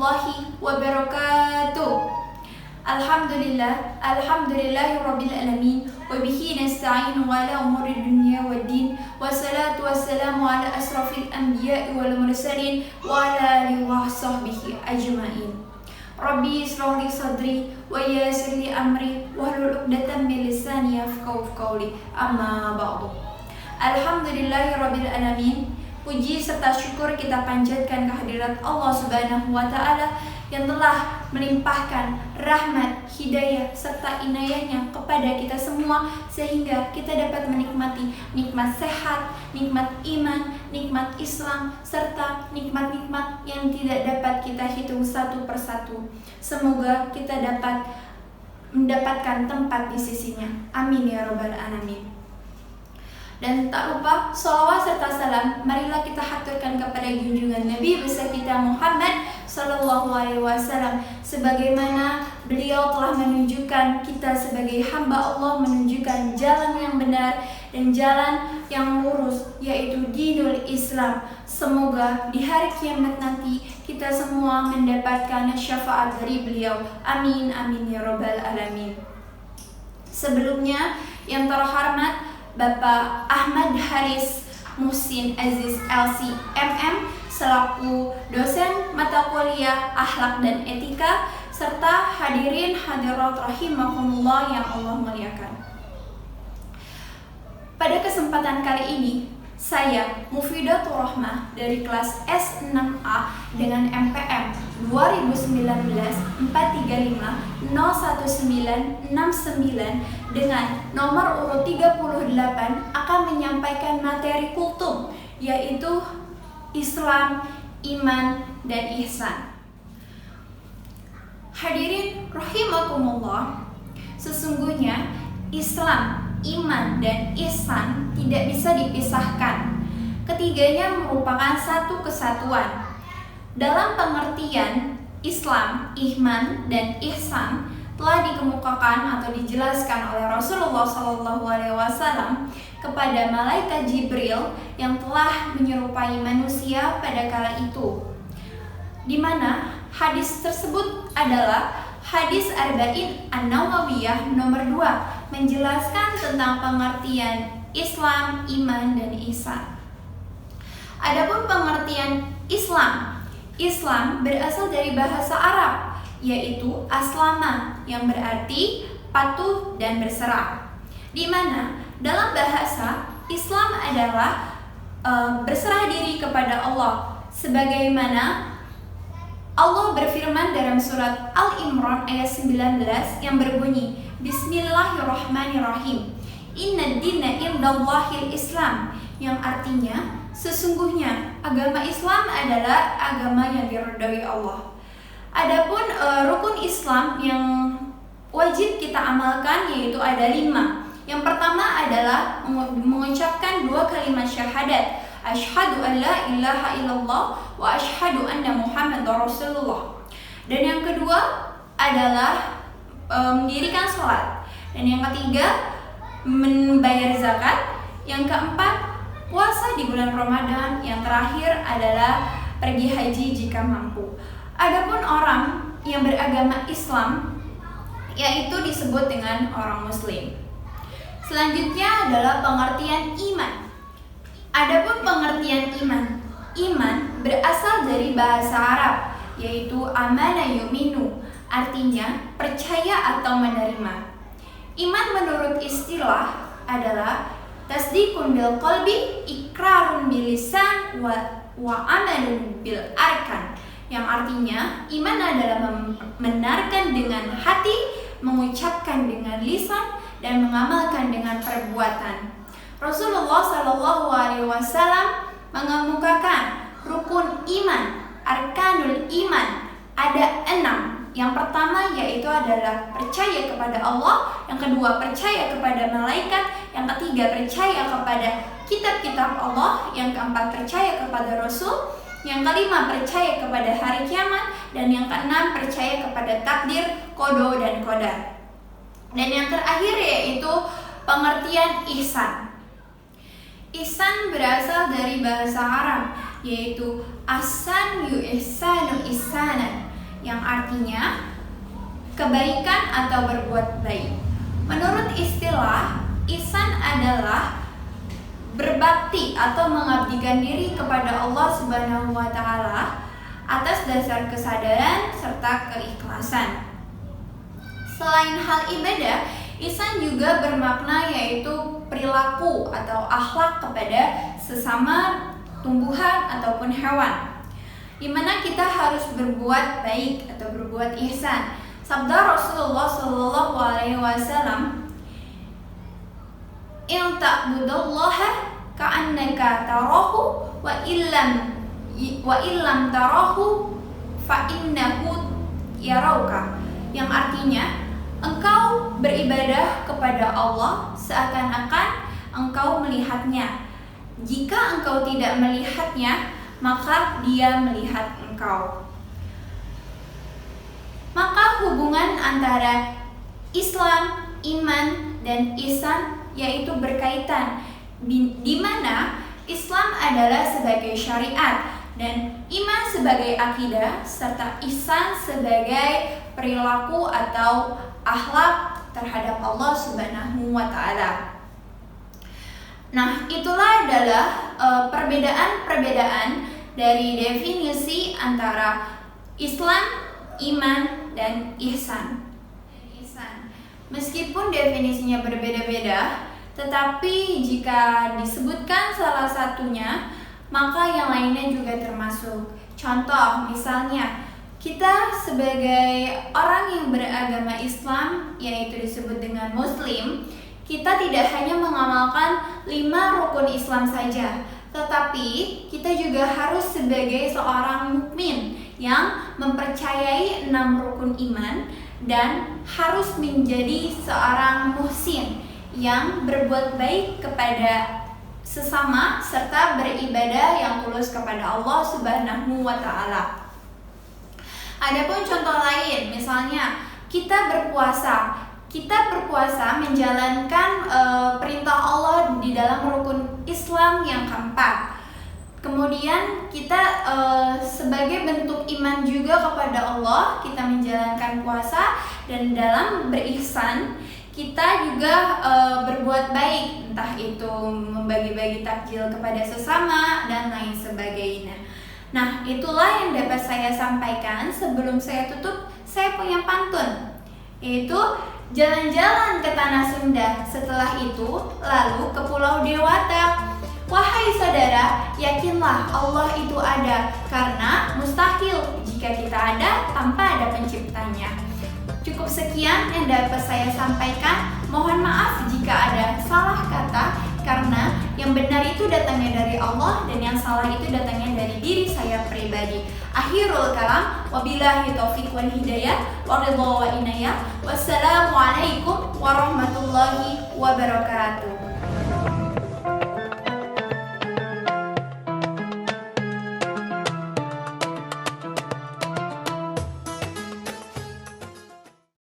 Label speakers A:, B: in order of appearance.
A: warahmatullahi wabarakatuh. Alhamdulillahirabbil alamin wa bihi nasta'inu ala umuri dunya waddin wassalatu wassalamu ala asrafil anbiya'i wal mursalin wa ala alihi wa sahbihi ajma'in. Rabbi ishrah li sadri wa yassir li amri wahlul 'uqdatam min lisani yafqahu qawli. Amma ba'du. Alhamdulillahirabbil alamin. Puji serta syukur kita panjatkan kehadirat Allah Subhanahu wa Ta'ala yang telah melimpahkan rahmat, hidayah, serta inayahnya kepada kita semua, sehingga kita dapat menikmati nikmat sehat, nikmat iman, nikmat Islam, serta nikmat-nikmat yang tidak dapat kita hitung satu persatu. Semoga kita dapat mendapatkan tempat di sisinya. Amin ya robbal alamin. Dan tak lupa sholawat serta salam marilah kita haturkan kepada junjungan Nabi besar kita Muhammad Sallallahu Alaihi Wasallam, sebagaimana beliau telah menunjukkan kita sebagai hamba Allah menunjukkan jalan yang benar dan jalan yang lurus, yaitu dinul Islam. Semoga di hari kiamat nanti kita semua mendapatkan syafaat dari beliau. Amin amin ya robbal alamin. Sebelumnya yang terhormat Bapak Ahmad Haris Muhsin Aziz LC MM selaku dosen mata kuliah Akhlak dan Etika, serta hadirin hadirat rahimakumullah yang Allah muliakan. Pada kesempatan kali ini, saya Mufidatul Rahmah dari kelas S6A dengan MPM 2019-435-01969 dengan nomor urut 38 akan menyampaikan materi kultum, yaitu Islam, Iman, dan Ihsan. Hadirin rahimakumullah, sesungguhnya Islam, Iman, dan Ihsan tidak bisa dipisahkan. Ketiganya merupakan satu kesatuan. Dalam pengertian Islam, Iman, dan Ihsan telah dikemukakan atau dijelaskan oleh Rasulullah SAW kepada malaikat Jibril yang telah menyerupai manusia pada kala itu, di mana hadis tersebut adalah hadis Arba'in An-Nawawiyah nomor 2, menjelaskan tentang pengertian Islam, Iman, dan Ihsan. Adapun pengertian Islam berasal dari bahasa Arab, yaitu aslama, yang berarti patuh dan berserah. Di mana dalam bahasa Islam adalah berserah diri kepada Allah, sebagaimana Allah berfirman dalam surat Al-Imran ayat 19 yang berbunyi Bismillahirrahmanirrahim, Inna dina indallahil Islam, yang artinya sesungguhnya agama Islam adalah agama yang diridhai Allah. Adapun rukun Islam yang wajib kita amalkan yaitu ada 5. Yang pertama adalah mengucapkan 2 kalimat syahadat, asyhadu an la ilaha illallah wa asyhadu anna muhammadar rasulullah. Dan yang kedua adalah mendirikan sholat. Dan yang ketiga membayar zakat. Yang keempat puasa di bulan Ramadan. Yang terakhir adalah pergi haji jika mampu. Adapun orang yang beragama Islam yaitu disebut dengan orang muslim. Selanjutnya adalah pengertian iman. Adapun pengertian iman berasal dari bahasa Arab, yaitu amana yu'minu, artinya percaya atau menerima. Iman menurut istilah adalah tasdikun bil qalbi, ikrarun bil lisan, wa amalun bil arkan, yang artinya iman adalah membenarkan dengan hati, mengucapkan dengan lisan, dan mengamalkan dengan perbuatan. Rasulullah SAW mengemukakan rukun iman, arkanul iman, ada 6. Yang pertama yaitu adalah percaya kepada Allah, yang kedua percaya kepada malaikat, yang ketiga percaya kepada kitab-kitab Allah, yang keempat percaya kepada Rasul, yang kelima percaya kepada hari kiamat, dan yang keenam percaya kepada takdir, qada dan qadar. Dan yang terakhir yaitu pengertian ihsan. Ihsan berasal dari bahasa Arab, yaitu ahsan yu'ihsanu ihsanan, yang artinya kebaikan atau berbuat baik. Menurut istilah, ihsan adalah berbakti atau mengabdikan diri kepada Allah Subhanahu wa taala atas dasar kesadaran serta keikhlasan. Selain hal ibadah, ihsan juga bermakna yaitu perilaku atau akhlak kepada sesama tumbuhan ataupun hewan, di mana kita harus berbuat baik atau berbuat ihsan. Sabda Rasulullah Shallallahu Alaihi Wasallam, "In ta'budallaha ka'annaka tarahu wa illam tarahu fa innahu yarauka." Yang artinya, engkau beribadah kepada Allah seakan-akan engkau melihatnya. Jika engkau tidak melihatnya, maka Dia melihat engkau. Maka hubungan antara Islam, iman, dan ihsan yaitu berkaitan, di mana Islam adalah sebagai syariat dan iman sebagai akidah serta ihsan sebagai perilaku atau akhlak terhadap Allah Subhanahu wa taala. Nah, itulah adalah perbedaan-perbedaan dari definisi antara Islam, iman, dan ihsan. Meskipun definisinya berbeda-beda, tetapi jika disebutkan salah satunya, maka yang lainnya juga termasuk. Contoh, misalnya, kita sebagai orang yang beragama Islam, yaitu disebut dengan Muslim, kita tidak hanya mengamalkan 5 rukun Islam saja, tetapi kita juga harus sebagai seorang mukmin yang mempercayai 6 rukun iman dan harus menjadi seorang muhsin yang berbuat baik kepada sesama serta beribadah yang tulus kepada Allah Subhanahu wa taala. Adapun contoh lain, misalnya kita berpuasa menjalankan perintah Allah di dalam rukun Islam yang keempat. Kemudian kita sebagai bentuk iman juga kepada Allah, kita menjalankan puasa, dan dalam berihsan kita juga berbuat baik, entah itu membagi-bagi takjil kepada sesama dan lain sebagainya. Nah, itulah yang dapat saya sampaikan. Sebelum saya tutup, saya punya pantun, yaitu jalan-jalan ke Tanah Sunda, setelah itu lalu ke Pulau Dewata. Wahai saudara, yakinlah Allah itu ada, karena mustahil jika kita ada tanpa ada penciptanya. Cukup sekian yang dapat saya sampaikan. Mohon maaf jika ada salah kata, karena yang benar itu datangnya dari Allah dan yang salah itu datangnya dari diri saya pribadi. Akhirul kalam, wabillahi taufiq wal hidayah, waridha wa inayah. Wassalamualaikum warahmatullahi wabarakatuh.